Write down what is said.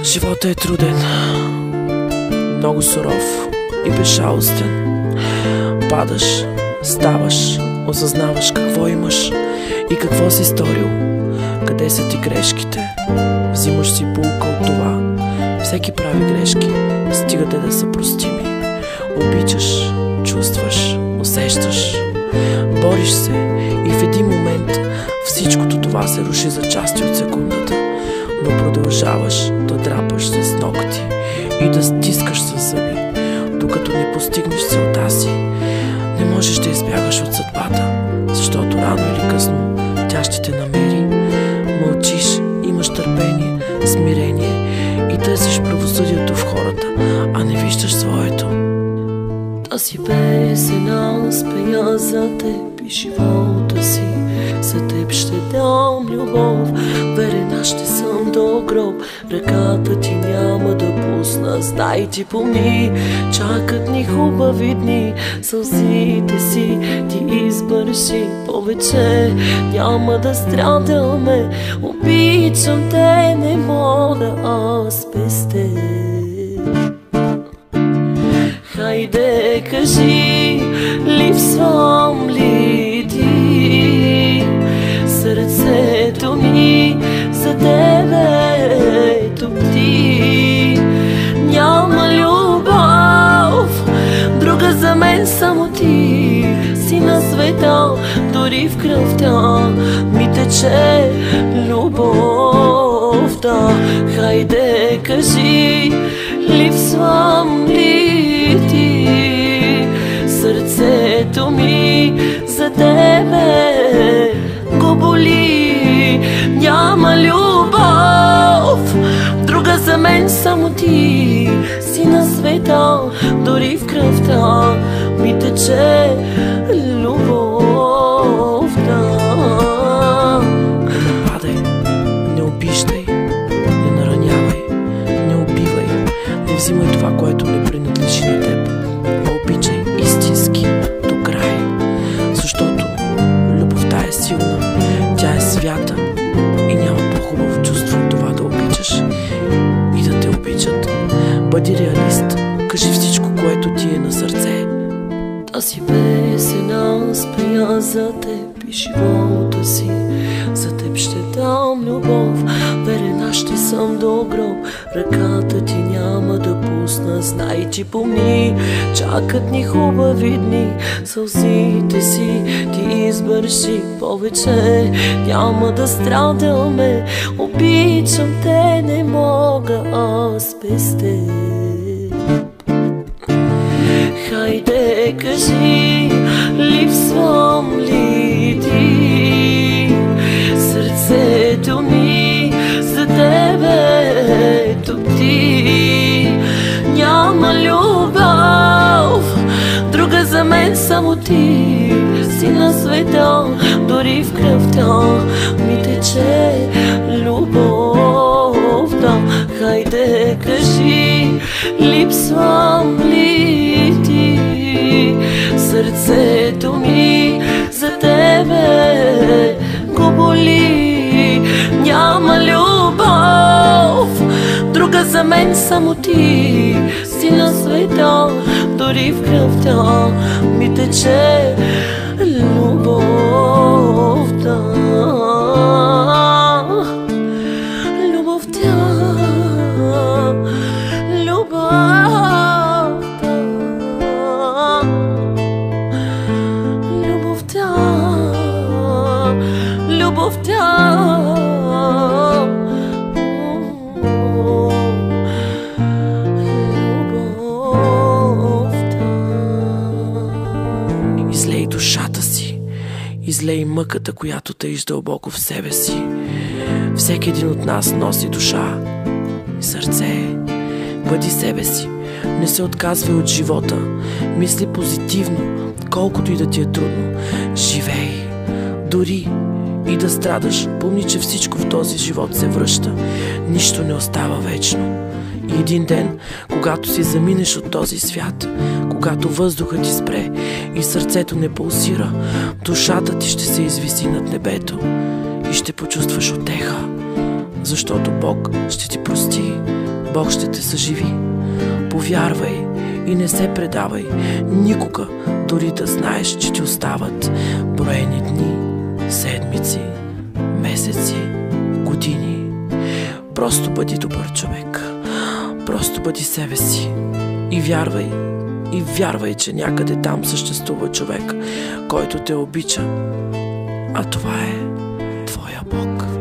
Живота е труден, много суров и безжалостен. Падаш, ставаш, осъзнаваш какво имаш и какво си сторил, къде са ти грешките. Взимаш си поука от това. Всеки прави грешки, стига те да са простими. Обичаш, чувстваш, усещаш, бориш се и в един момент всичкото това се руши за части от секундата. Но продължаваш да драпаш с ногти и да стискаш със зъби, докато не постигнеш целта си. Не можеш да избягаш от съдбата, защото рано или късно тя ще те намери. Мълчиш, имаш търпение, смирение и търсиш правосъдието в хората, а не виждаш своето. Тази песен аз пея за теб и живота си. За теб ще дам любов, верена ще съм до гроб. Ръката ти няма да пусна, знай ти помни. Чакат ни хубави дни, сълзите си ти избърши. Повече няма да страдаме, обичам те, не мога аз без теб. Хайде кажи, липсвам ли ти? Сърцето ми за тебе топти. Няма любов, друга за мен само ти. Си на света, дори в кръвта ми тече любовта. Хайде кажи, липсвам ли ти? Сърцето ми за тебе го боли. Няма любов, друга за мен само ти. Си на света, дори в кръвта ми тече любовта. Не падай, не обиждай, не наранявай, не убивай, не взимай това, което не принадлежи на теб. Обичай истински до край, защото любовта е силна, тя е свята и няма по-хубаво чувство от това да обичаш и да те обичат. Бъди реалист, кажи всичко, което ти е на сърце. Тази песен аз пея за теб и живота си. За теб ще дам любов, верена ще съм до гроб. Ръката ти няма да пусна, знай ти помни. Чакат ни хубави дни, сълзите си ти избърши. Повече няма да страдаме, обичам те, не мога аз без теб. Хайде кажи, липсвам ли ти? Сърцето ми за тебе топти. Няма любов, друга за мен само ти. Си на света, дори в кръвта ми тече любовта. Хайде кажи, липсвам ли ти? Сърцето ми за тебе го боли. Няма любов, друга за мен само ти. Си на света, дори в кръвта ми тече любовта. Любовта, любовта, любовта, любовта. Излей душата си, излей мъката, която таиш дълбоко в себе си. Всеки един от нас носи душа и сърце. Бъди себе си, не се отказвай от живота. Мисли позитивно, колкото и да ти е трудно. Живей, дори и да страдаш. Помни, че всичко в този живот се връща. Нищо не остава вечно. И един ден, когато си заминеш от този свят, когато въздухът ти спре и сърцето не пулсира, душата ти ще се извиси над небето и ще почувстваш утеха, защото Бог ще ти прости Бог ще те съживи. Повярвай и не се предавай никога, дори да знаеш, че ти остават броени дни, седмици, месеци, години. Просто бъди добър човек. Просто бъди себе си. И вярвай, че някъде там съществува човек, който те обича. А това е твоя Бог.